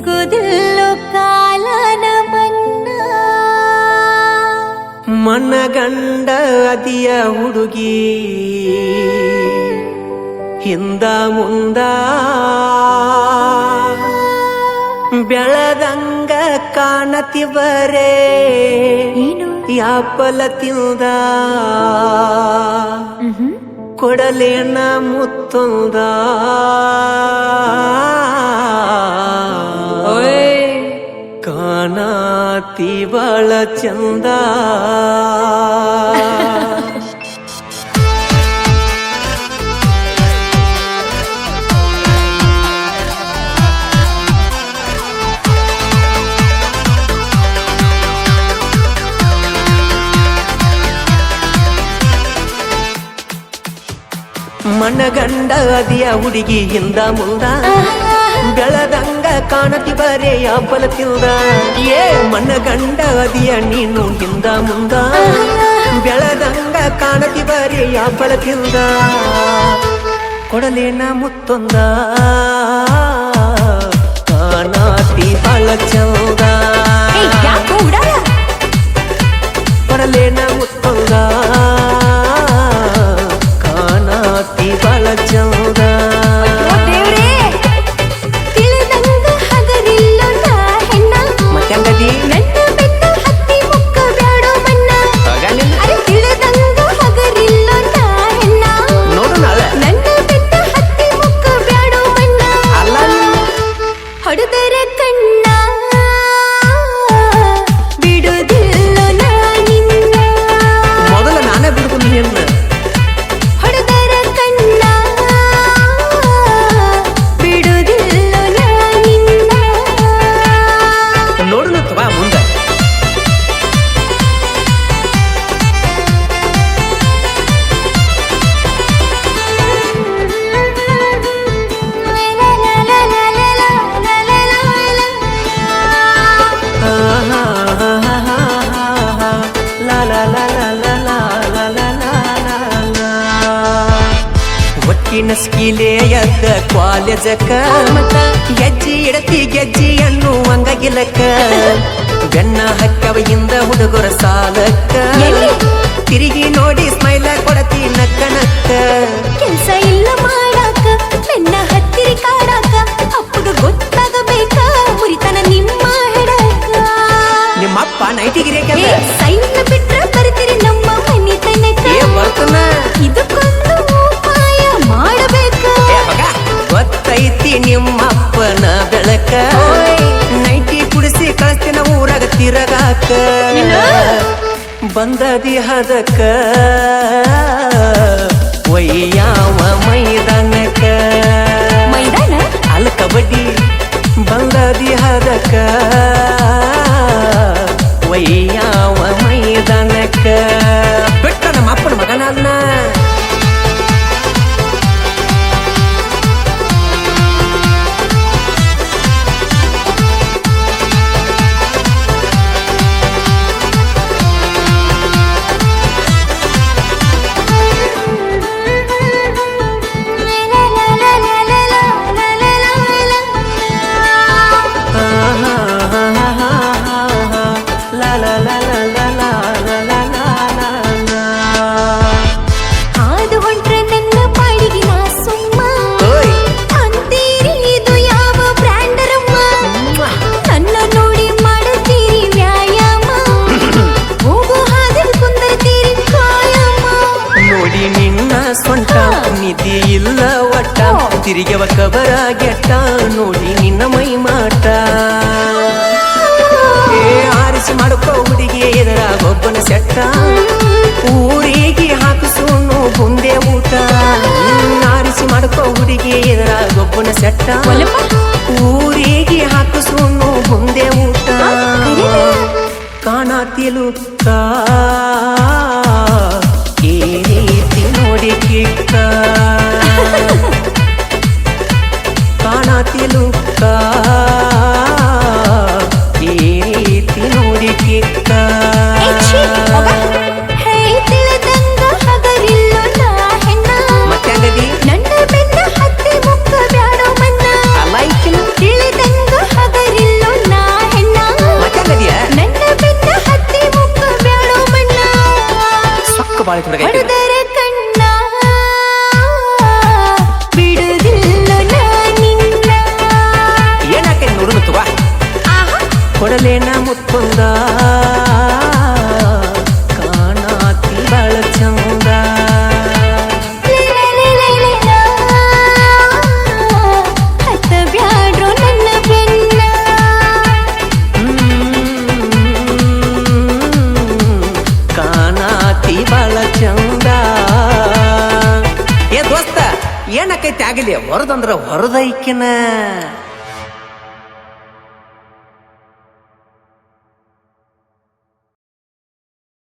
ಸಿಗುದಿಲ್ಲೋ ಕಾಲನ ಮನ್ನ ಮನಗಂಡ ಅದಿಯ ಹುಡುಗಿ ಹಿಂದ ಮುಂದ ಬೆಳದಂಗ ಕಾಣತಿವರೇ ಏನು ಯಾಪಲ ತಿಂದ ಕೊಡಲೇನ ಮುತ್ತೊಂದ ಕಾಣತಿ ಬಾಳ ಚಂದ ಮನಗಂಡ ಅದಿಯ ಹುಡುಗಿ ಹಿಂದ ಮುಂದ ಬೆಳದಂಗ ಕಾಣತಿ ಬರೇ ಯಾಪಲ ತಿಂದ ಏ ಮನಗಂಡ ಅದಿಯ ನೀನು ಹಿಂದ ಮುಂದ ಬೆಳದಂಗ ಕಾಣತಿ ಬರೇ ಯಾಪಲ ತಿಂದ ಕೊಡಲೇನ ಮುತ್ತೊಂದ ಕಾಣತಿ ಬಾಳ ಚಂದ ಕೊಡಲೇನ ಮುತ್ತೊಂದ ಬಾಳ ಚೌದ ತಿಳಿದಂಗ ಹಗರಿಲ್ಲ ನಾ ಹೆಣ್ಣ ಮತ್ತಂಗದಿ ನನ್ನ ಬೆನ್ನ ಹತ್ತಿ ಮುಕ್ಕ ಬ್ಯಾಡೋ ಮನ್ನ ಅರೆ ತಿಳಿದಂಗ ಹಗರಿಲ್ಲ ನಾ ಹೆಣ್ಣ ನೋಡು ನಾಳೆ ನನ್ನ ಬೆನ್ನ ಹತ್ತಿ ಮುಕ್ಕ ಬ್ಯಾಡೋ ಮನ್ನ ಅಲ್ಲ ಹೊಡೆದರೆ ಕಣ್ಣ ಬಿಡುದಿಲ್ಲ ನಾ ನಿನ್ನ ಮೊದಲ ನಾನೇ ಬಿಡ್ಕೊಂಡು ನಿನ್ನ ನಸ್ಕಿಲೆಯದ ಕಾಲೇಜಕ್ಕ ಗೆಜ್ಜಿ ಇಡತಿ ಗೆಜ್ಜಿ ಅನ್ನುವಂಗ ಗಿಲಕ್ಕ ಬೆನ್ನ ಹಕ್ಕವೆಯಿಂದ ಹುಡುಗರ ಸಾಲಕ್ಕ ತಿರುಗಿ ನೋಡಿ ಸ್ಮೈಲ ಕೊಡತಿ ನಕ್ಕ ನಕ್ಕ ಕೆಲ್ಸ ಇಲ್ಲ ಮಾಡಾಕ ಬೆನ್ನ ಹತ್ತಿರಿ ಕಾಡಾಕ ಅಪ್ಪಗ ಗೊತ್ತಾಗಬೇಕ ಮುರಿತನ ನಿಮ್ಮ ಹೆಡಕ ನಿಮ್ಮಪ್ಪ ನೈಟಿಗಿರಿ ಸೈನ್ ಬಿಟ್ರ ಬರ್ತೀರಿ ನಮ್ಮ ಮನಿ ತನಕ ಬರ್ತನ ಇದಕ್ಕೊಂದು ಉಪಾಯ ಮಾಡಬೇಕು ಗೊತ್ತೈತಿ ನಿಮ್ಮಪ್ಪನ ಬೆಳಕ ನೈಟಿ ಕುಡಿಸಿ ಕಳಿಸ್ತಿನ ಊರಾಗ ತಿರಗಾಕ ಬಂದದಿ ಹದಕ ಒಯ್ಯಾವ ಮೈದಾನಕ ಮೈದಾನ ಅಲ್ಲ ಕಬಡ್ಡಿ ಬಂದದಿ ಹದಕ ಒಯ್ಯಾವ ಮೈದಾನಕ ಬಿಟ್ಟ ನಮ್ಮ ಅಪ್ಪನ ಮಗನನ್ನ ನಿಧಿ ಇಲ್ಲ ಒಟ್ಟ ತಿರುಗವ ಕಬರಾಗೆಟ್ಟ ನೋಡಿ ನಿನ್ನ ಮೈ ಮಾಟ ಆರಿಸಿ ಮಾಡ್ಕೋ ಹುಡುಗಿ ಎದುರಾಗೊಬ್ಬನ ಸೆಟ್ಟ ಊರಿಗೆ ಹಾಕಿಸೋನು ಬುಂದೆ ಊಟ ಆರಿಸಿ ಮಾಡ್ಕೋ ಹುಡುಗಿ ಎದುರಾಗೊಬ್ಬನ ಸೆಟ್ಟ ಊರಿಗೆ ಹಾಕಿಸೋನು ಬುಂದೆ ಊಟ ಕಾಣತಿಲು ಈ ರೀತಿ ನೋಡಿ ಕಿಕ್ಕ ಕಾಣತಿಲು ಈ ರೀತಿ ನೋಡಿ ಕಿಕ್ಕ ನನ್ನ ಬೆನ್ನ ಹತ್ತಿ ಮುಕ್ಕ ಬ್ಯಾಡೋ ಮನ್ನ ಅಲೈಕಿನ ತಿಳಿದಂಗ ಹಗರಿ ಬಾಳ ಹುಡುಗ ಹೊಡೆದರೆ ಕಣ್ಣ ಬಿಡುದಿಲ್ಲ ನಿನ್ನ. ಏನಾಕೈ ನೋಡುನು ತುವ ಕೊಡಲೇನ ಮುತ್ತೊಂದ ಕಾಣಾತಿ ಬಾಳ ಚಂದ. ಹತ್ತ ಬ್ಯಾಡ್ರೋ ನನ್ನ ಬೆನ್ನ. ಕಾಣಾತಿ ಬಾಳ ಚಂದ. ಏ ದೋಸ್ತ ಏನಕ್ಕೈತಿ ಆಗಲಿ ಹೊರದಂದ್ರ ಹೊರದೈಕಿನ